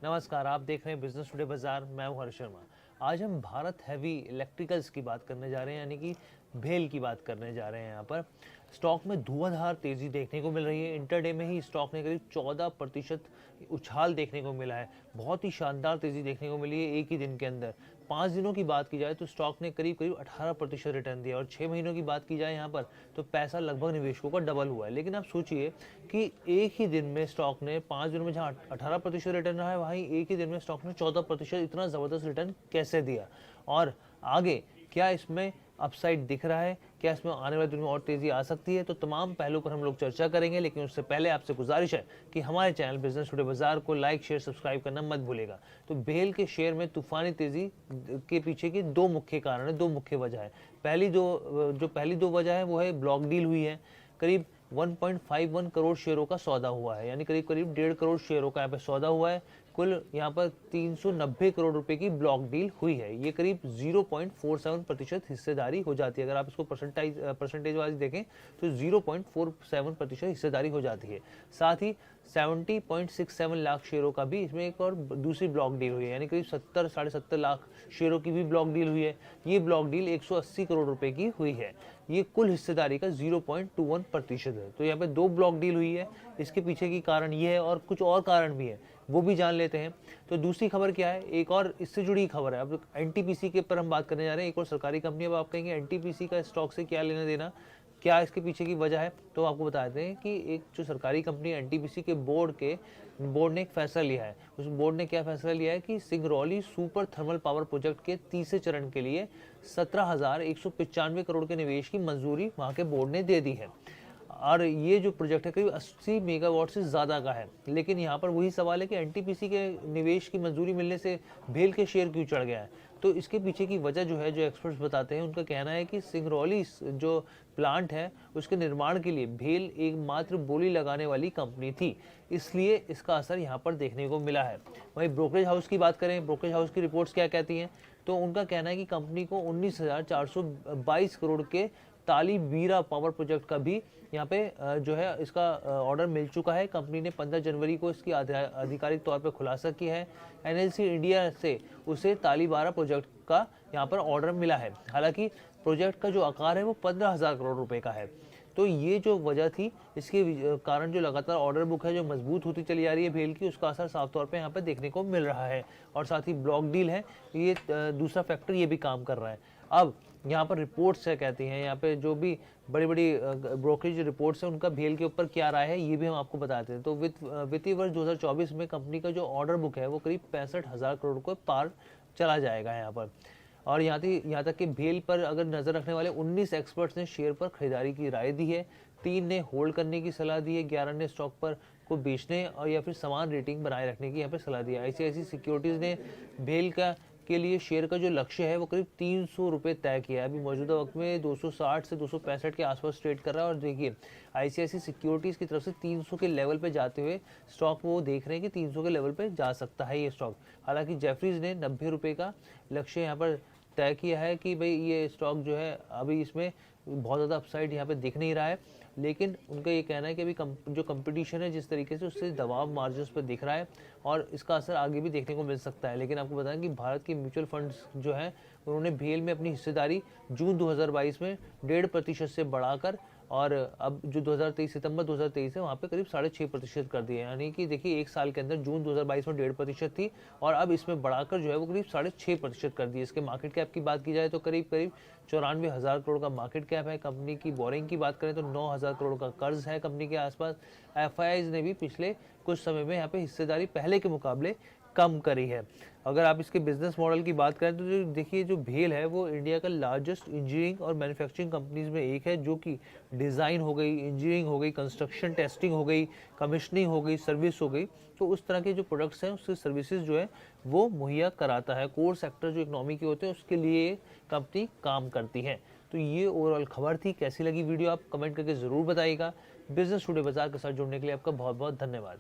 नमस्कार, आप देख रहे हैं बिजनेस टुडे बाजार। मैं हूं हर्ष शर्मा। आज हम भारत हैवी इलेक्ट्रिकल्स की बात करने जा रहे हैं, यानी कि भेल की बात करने जा रहे हैं। यहाँ पर स्टॉक में धुआंधार तेजी देखने को मिल रही है। इंटरडे में ही स्टॉक ने करीब 14% उछाल देखने को मिला है। बहुत ही शानदार तेजी देखने को मिली है एक ही दिन के अंदर। 5 दिनों की बात की जाए तो स्टॉक ने करीब 18% रिटर्न दिया, और 6 महीनों की बात की जाए यहाँ पर तो पैसा लगभग निवेशकों का डबल हुआ है। लेकिन आप सोचिए कि एक ही दिन में स्टॉक ने 5 दिनों में जहाँ 18% रिटर्न रहा है, वहीं एक ही दिन में स्टॉक ने 14% इतना ज़बरदस्त रिटर्न कैसे दिया, और आगे क्या इसमें अपसाइड दिख रहा है, क्या इसमें आने वाले दिनों में और तेजी आ सकती है। तो तमाम पहलू पर हम लोग चर्चा करेंगे, लेकिन उससे पहले आपसे गुजारिश है कि हमारे चैनल बिजनेस टुडे बाजार को लाइक शेयर सब्सक्राइब करना मत भूलेगा। तो भेल के शेयर में तूफानी तेजी के पीछे की दो मुख्य कारण है, दो मुख्य वजह है। पहली दो वजह है वो है ब्लॉक डील हुई है। करीब 1.51 करोड़ शेयरों का सौदा हुआ है, यानी करीब 1.5 करोड़ शेयरों का यहाँ पे सौदा हुआ है। कुल यहाँ पर 390 करोड़ रुपए की ब्लॉक डील हुई है। ये करीब 0.47% हिस्सेदारी हो जाती है। अगर आप इसको परसेंटेज वाइज देखें तो 0.47% हिस्सेदारी हो जाती है। साथ ही 70.67 लाख शेयरों का भी इसमें एक और दूसरी ब्लॉक डील हुई है, यानी करीब 70-70.5 लाख शेयरों की भी ब्लॉक डील हुई है। ये ब्लॉक डील 180 करोड़ रुपए की हुई है। ये कुल हिस्सेदारी का 0.21% है। तो यहाँ पे दो ब्लॉक डील हुई है। इसके पीछे की कारण ये है, और कुछ और कारण भी है, वो भी जान लेते हैं। तो दूसरी खबर क्या है, एक और इससे जुड़ी खबर है। अब एनटीपीसी के ऊपर हम बात करने जा रहे हैं, एक और सरकारी कंपनी। अब आप कहेंगे एनटीपीसी का स्टॉक से क्या लेना देना, क्या इसके पीछे की वजह है। तो आपको बता दें कि एक जो सरकारी कंपनी एनटीपीसी के बोर्ड ने एक फैसला लिया है। उस बोर्ड ने क्या फैसला लिया है कि Singrauli super thermal power project के तीसरे चरण के लिए 17,195 करोड़ के निवेश की मंजूरी वहां के बोर्ड ने दे दी है। और ये जो प्रोजेक्ट है करीब 80 मेगावाट से ज़्यादा का है। लेकिन यहाँ पर वही सवाल है कि एनटीपीसी के निवेश की मंजूरी मिलने से भेल के शेयर क्यों चढ़ गया है। तो इसके पीछे की वजह जो है, जो एक्सपर्ट्स बताते हैं, उनका कहना है कि सिंगरौली जो प्लांट है उसके निर्माण के लिए भेल एकमात्र बोली लगाने वाली कंपनी थी, इसलिए इसका असर यहाँ पर देखने को मिला है। वहीं ब्रोकरेज हाउस की बात करें, ब्रोकरेज हाउस की रिपोर्ट्स क्या कहती हैं, तो उनका कहना है कि कंपनी को 19,422 करोड़ के ताली बीरा पावर प्रोजेक्ट का भी यहाँ पे जो है इसका ऑर्डर मिल चुका है। कंपनी ने 15 जनवरी को इसकी आधिकारिक तौर पर खुलासा किया है। एनएलसी इंडिया से उसे ताली बारा प्रोजेक्ट का यहाँ पर ऑर्डर मिला है। हालांकि प्रोजेक्ट का जो आकार है वो 15,000 करोड़ रुपए का है। तो ये जो वजह थी, इसके कारण जो लगातार ऑर्डर बुक है जो मजबूत होती चली जा रही है भेल की, उसका असर साफ तौर पे यहाँ पे देखने को मिल रहा है। और साथ ही ब्लॉक डील है, ये दूसरा फैक्टर ये भी काम कर रहा है। अब यहाँ पर रिपोर्ट्स है कहती हैं, यहाँ पे जो भी बड़ी बड़ी ब्रोकरेज रिपोर्ट्स हैं उनका भेल के ऊपर क्या राय है, ये भी हम आपको बताते हैं। तो वित्तीय वर्ष 2024 में कंपनी का जो ऑर्डर बुक है वो करीब 65,000 करोड़ को पार चला जाएगा यहाँ पर। और यहाँ तक कि भेल पर अगर नजर रखने वाले 19 एक्सपर्ट्स ने शेयर पर खरीदारी की राय दी है। 3 ने होल्ड करने की सलाह दी है, 11 ने स्टॉक पर को बेचने और या फिर समान रेटिंग बनाए रखने की यहाँ पर सलाह दी है। आईसीआईसी सिक्योरिटीज ने भेल के लिए शेयर का जो लक्ष्य है वो करीब 300 रुपये तय किया है। अभी मौजूदा वक्त में 260 से 265 के आसपास ट्रेड कर रहा है। और देखिए आईसीआईसी सिक्योरिटीज़ की तरफ से 300 के लेवल पे जाते हुए स्टॉक वो देख रहे हैं कि 300 के लेवल पे जा सकता है ये स्टॉक। हालांकि जेफरीज ने 90 रुपये का लक्ष्य यहाँ पर तय किया है कि भाई ये स्टॉक जो है अभी इसमें बहुत ज़्यादा अपसाइड यहाँ पे दिख नहीं रहा है। लेकिन उनका ये कहना है कि अभी जो कंपटीशन है जिस तरीके से, उससे दबाव मार्जिन्स पर दिख रहा है और इसका असर आगे भी देखने को मिल सकता है। लेकिन आपको बताएं कि भारत के म्यूचुअल फंड्स जो हैं उन्होंने भेल में अपनी हिस्सेदारी जून 2022 में 1.5% से बढ़ाकर, और अब जो 2023 सितंबर 2023 है वहाँ पे करीब 6.5% कर दिए। यानी कि देखिए एक साल के अंदर जून 2022 में 1.5% थी और अब इसमें बढ़ाकर जो है वो करीब 6.5% कर दी। इसके मार्केट कैप की बात की जाए तो करीब 94,000 करोड़ का मार्केट कैप है। कंपनी की बोरिंग की बात करें तो 9,000 करोड़ का कर्ज है कंपनी के आसपास। एफआईआईज ने भी पिछले कुछ समय में यहाँ पे हिस्सेदारी पहले के मुकाबले कम करी है। अगर आप इसके बिजनेस मॉडल की बात करें तो जो देखिए जो भेल है वो इंडिया का लार्जेस्ट इंजीनियरिंग और मैन्युफैक्चरिंग कंपनीज में एक है, जो कि डिज़ाइन हो गई, इंजीनियरिंग हो गई, कंस्ट्रक्शन टेस्टिंग हो गई, कमिश्निंग हो गई, सर्विस हो गई। तो उस तरह के जो प्रोडक्ट्स हैं उसके सर्विसेज जो है वो मुहैया कराता है। कोर सेक्टर जो इकोनॉमी के होते हैं उसके लिए कंपनी काम करती है। तो ये ओवरऑल खबर थी। कैसी लगी वीडियो आप कमेंट करके ज़रूर बताइएगा। बिजनेस टुडे बाजार के साथ जुड़ने के लिए आपका बहुत बहुत धन्यवाद।